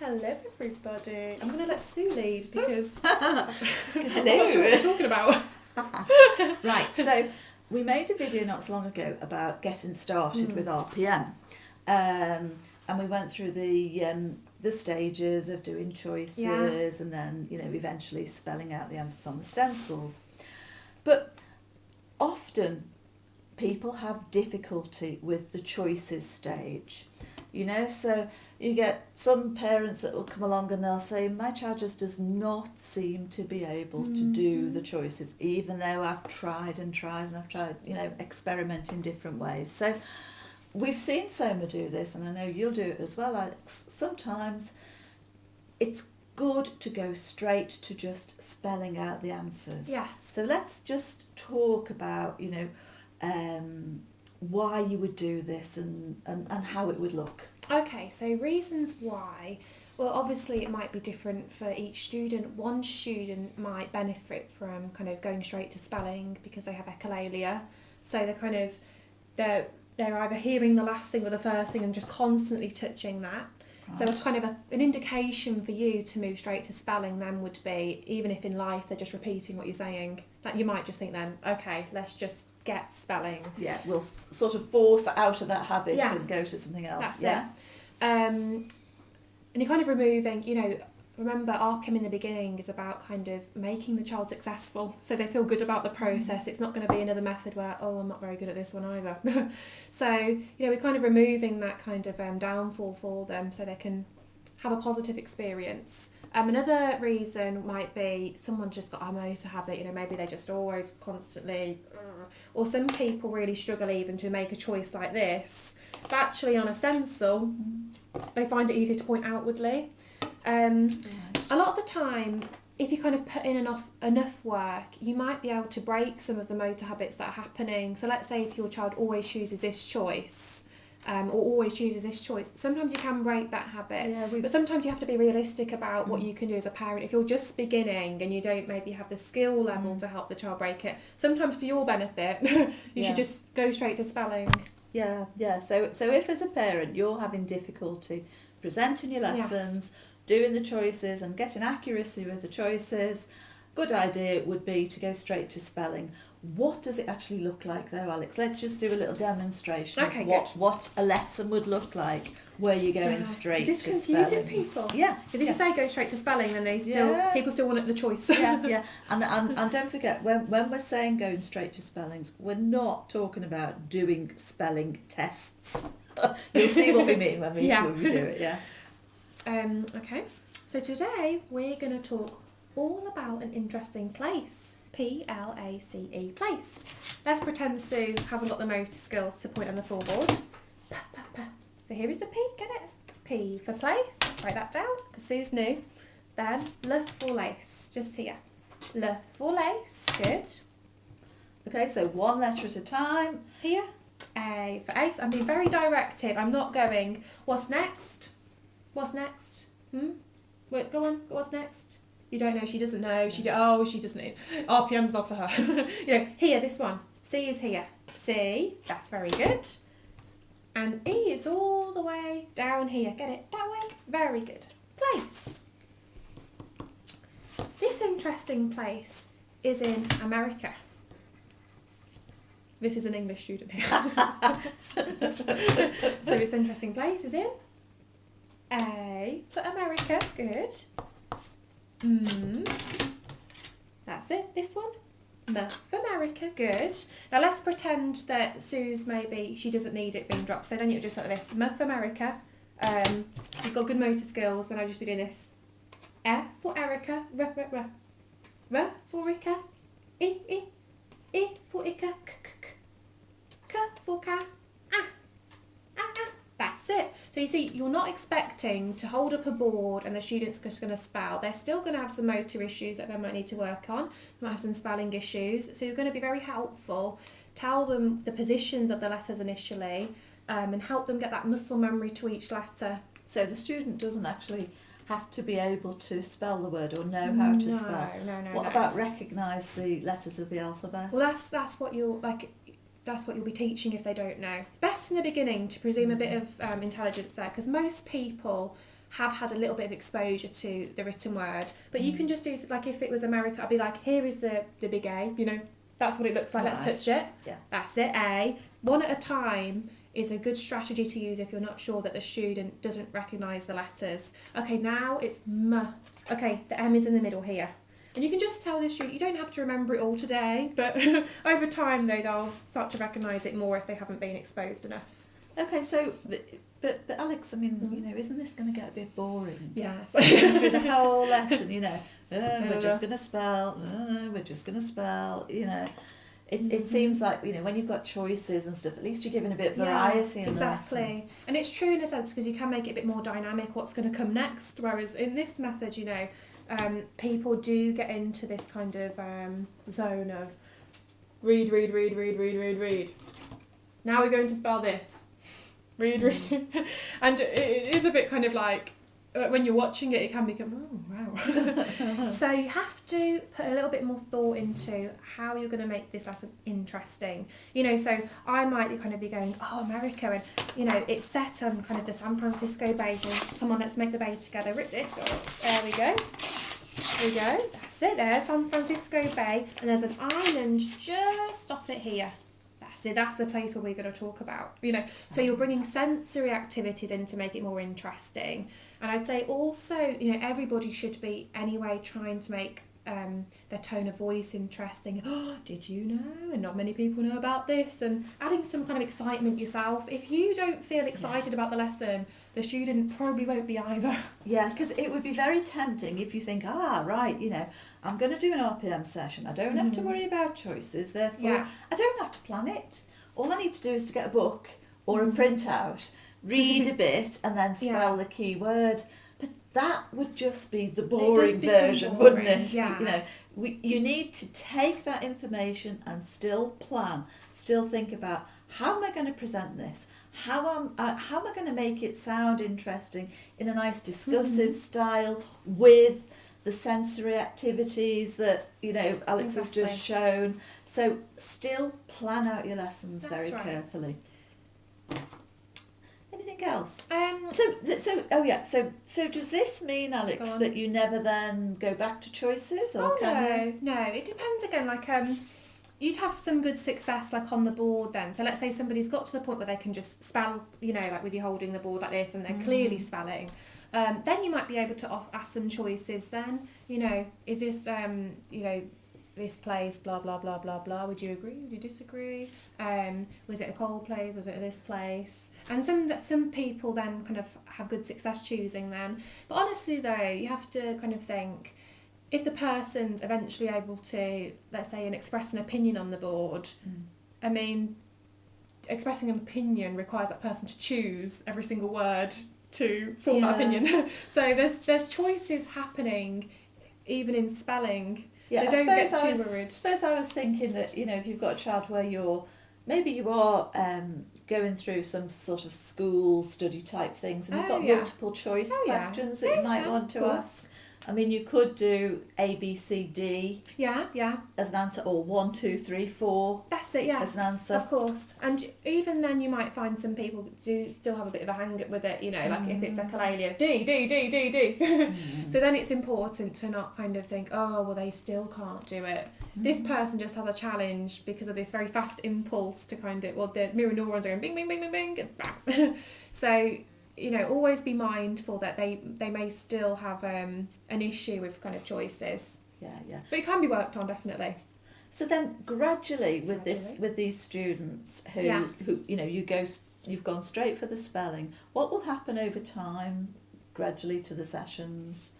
Hello everybody. I'm going to let Sue lead because Hello. I'm not sure what we're talking about. Right, so we made a video not so long ago about getting started with RPM, and we went through the stages of doing choices and then eventually spelling out the answers on the stencils. But often people have difficulty with the choices stage. So you get some parents that will come along and they'll say, my child just does not seem to be able to do the choices, even though I've tried and I've tried, experimenting different ways. So we've seen Soma do this, and I know you'll do it as well, Alex. Sometimes it's good to go straight to just spelling out the answers. Yes. So let's just talk about, why you would do this and how it would look. Okay, so reasons why. Well, obviously it might be different for each student. One student might benefit from kind of going straight to spelling because they have echolalia. So they're either hearing the last thing or the first thing and just constantly touching that. Right. So an indication for you to move straight to spelling then would be, even if in life they're just repeating what you're saying, that you might just think then, okay, let's just get spelling. Yeah, we'll sort of force out of that habit and go to something else. That's it. And you're kind of removing, remember RPM in the beginning is about kind of making the child successful so they feel good about the process. It's not going to be another method where, I'm not very good at this one either. So, we're kind of removing that kind of downfall for them so they can have a positive experience. Another reason might be someone's just got a motor habit, maybe they're just always constantly, or some people really struggle even to make a choice like this. But actually on a stencil, they find it easier to point outwardly. A lot of the time, if you kind of put in enough work, you might be able to break some of the motor habits that are happening. So let's say if your child always chooses this choice, or always chooses this choice, sometimes you can break that habit. But sometimes you have to be realistic about what you can do as a parent. If you're just beginning and you don't maybe have the skill level to help the child break it, sometimes for your benefit, you should just go straight to spelling. Yeah. So if as a parent you're having difficulty presenting your lessons, doing the choices and getting accuracy with the choices, good idea would be to go straight to spelling. What does it actually look like though, Alex? Let's just do a little demonstration of what a lesson would look like where you're going straight to spelling. This confuses people. Yeah. Because if you say go straight to spelling, then people still want the choice. Yeah. And don't forget, when we're saying going straight to spellings, we're not talking about doing spelling tests. You'll see what we mean when we do it, Okay, so today we're going to talk all about an interesting place. P-L-A-C-E, place. Let's pretend Sue hasn't got the motor skills to point on the floorboard. So here is the P, get it? P for place, let's write that down because Sue's new. Then L for lace, just here. L for lace, good. Okay, so one letter at a time. Here. A for ace. I'm being very directive. I'm not going, what's next? What's next? Wait, go on, what's next? You don't know, she doesn't know, she doesn't know. RPM's not for her. Here, this one. C is here. C, that's very good. And E is all the way down here. Get it? That way? Very good. Place. This interesting place is in America. This is an English student here. So this interesting place is in A for America. Good. That's it, this one. M for America, good. Now let's pretend that Sue's she doesn't need it being dropped, so then you're just like this. M for America. You've got good motor skills, then I'll just be doing this. E for Erica, R. R for Rika, I for Ika, K for Ka, Ah. That's it. So you see, you're not expecting to hold up a board and the student's just going to spell. They're still going to have some motor issues that they might need to work on. They might have some spelling issues. So you're going to be very helpful. Tell them the positions of the letters initially and help them get that muscle memory to each letter. So the student doesn't actually have to be able to spell the word or know how to spell. No. What about recognise the letters of the alphabet? Well, that's what you'll be teaching if they don't know. It's best in the beginning to presume a bit of intelligence there, because most people have had a little bit of exposure to the written word. But you can just do, like if it was America, I'd be like, here is the big A, you know, that's what it looks like, let's touch it. Yeah. That's it, A. One at a time is a good strategy to use if you're not sure that the student doesn't recognise the letters. Okay, now it's M. Okay, the M is in the middle here. And you can just tell the student, you don't have to remember it all today, but over time though, they'll start to recognise it more if they haven't been exposed enough. Okay, so, but Alex, I mean, you know, isn't this going to get a bit boring? Yes. Through the whole lesson, you know, we're just going to spell, we're just going to spell, you know. It seems like, you know, when you've got choices and stuff, at least you're given a bit of variety in the lesson. Exactly. And it's true in a sense because you can make it a bit more dynamic, what's going to come next. Whereas in this method, you know, people do get into this kind of zone of read. Now we're going to spell this. Read. And it is a bit kind of like, when you're watching it, it can become, oh, wow. So you have to put a little bit more thought into how you're going to make this lesson interesting. You know, so I might be going, oh, America, and, you know, it's set on kind of the San Francisco Bay. So come on, let's make the bay together. Rip this. There we go. There we go. That's it there, San Francisco Bay. And there's an island just off it here. So that's the place where we're going to talk about, you know. So you're bringing sensory activities in to make it more interesting. And I'd say also, you know, everybody should be anyway trying to make their tone of voice interesting. Oh, did you know? And not many people know about this. And adding some kind of excitement yourself. If you don't feel excited about the lesson, the student probably won't be either. Yeah, because it would be very tempting if you think, right, you know, I'm going to do an RPM session. I don't have to worry about choices. Therefore, I don't have to plan it. All I need to do is to get a book or a printout, read a bit, and then spell the key word. But that would just be the boring version, wouldn't it? Yeah. You know, you need to take that information and still plan, still think about, how am I going to present this? How am I going to make it sound interesting in a nice discussive style with the sensory activities that, you know, Alex has just shown. So still plan out your lessons very carefully. Anything else? So does this mean, Alex, that you never then go back to choices, or No, it depends again. Like you'd have some good success like on the board then. So let's say somebody's got to the point where they can just spell, you know, like with you holding the board like this and they're clearly spelling. Then you might be able to ask some choices then. You know, is this, you know, this place, blah, blah, blah, blah, blah. Would you agree? Would you disagree? Was it a cold place? Was it this place? And some people then kind of have good success choosing then. But honestly though, you have to kind of think, if the person's eventually able to, let's say, express an opinion on the board, I mean, expressing an opinion requires that person to choose every single word to form that opinion. So there's choices happening even in spelling. Yeah, so don't get too worried. I suppose I was thinking that, you know, if you've got a child where you are going through some sort of school study type things and you've got multiple choice questions that you might want to ask. I mean, you could do A, B, C, D. Yeah. As an answer, or 1, 2, 3, 4. That's it, yeah. As an answer. Of course. And even then you might find some people do still have a bit of a hang-up with it, you know, like if it's a ukulele, D. So then it's important to not kind of think, oh, well, they still can't do it. This person just has a challenge because of this very fast impulse to kind of, well, the mirror neurons are going bing, bing, bing, bing, bing, and bang. So, you know, always be mindful that they may still have an issue with kind of choices. Yeah. But it can be worked on, definitely. So then gradually with these students who you know, you've gone straight for the spelling, what will happen over time gradually to the sessions?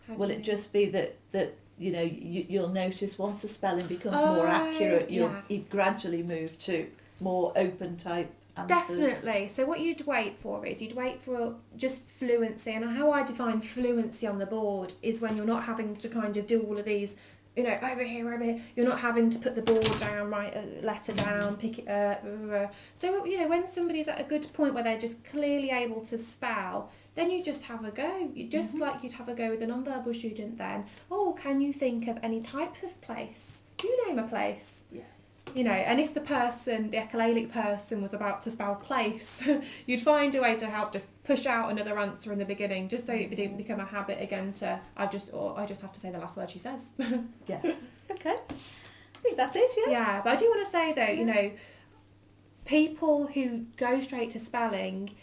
Will it just be that you know, you'll notice once the spelling becomes more accurate, you gradually move to more open type answers? Definitely. So what you'd wait for just fluency. And how I define fluency on the board is when you're not having to kind of do all of these, you know, over here. You're not having to put the board down, write a letter down, pick it up. So, you know, when somebody's at a good point where they're just clearly able to spell, then you just have a go. You just like you'd have a go with a non-verbal student then. Oh, can you think of any type of place? You name a place. Yeah. And if the echolalic person was about to spell place, you'd find a way to help just push out another answer in the beginning, just so it didn't become a habit again to, I just have to say the last word she says. Yeah. Okay. I think that's it, yes. Yeah, but I do want to say though, people who go straight to spelling,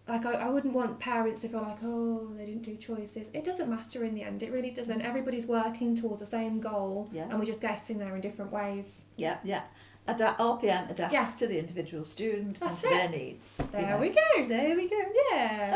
I wouldn't want parents to feel like, oh, they didn't do choices. It doesn't matter in the end. It really doesn't. Everybody's working towards the same goal, and we're just getting there in different ways. Yeah, yeah. RPM adapts to the individual student and to their needs. There we go. There we go. Yeah.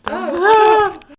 Oh,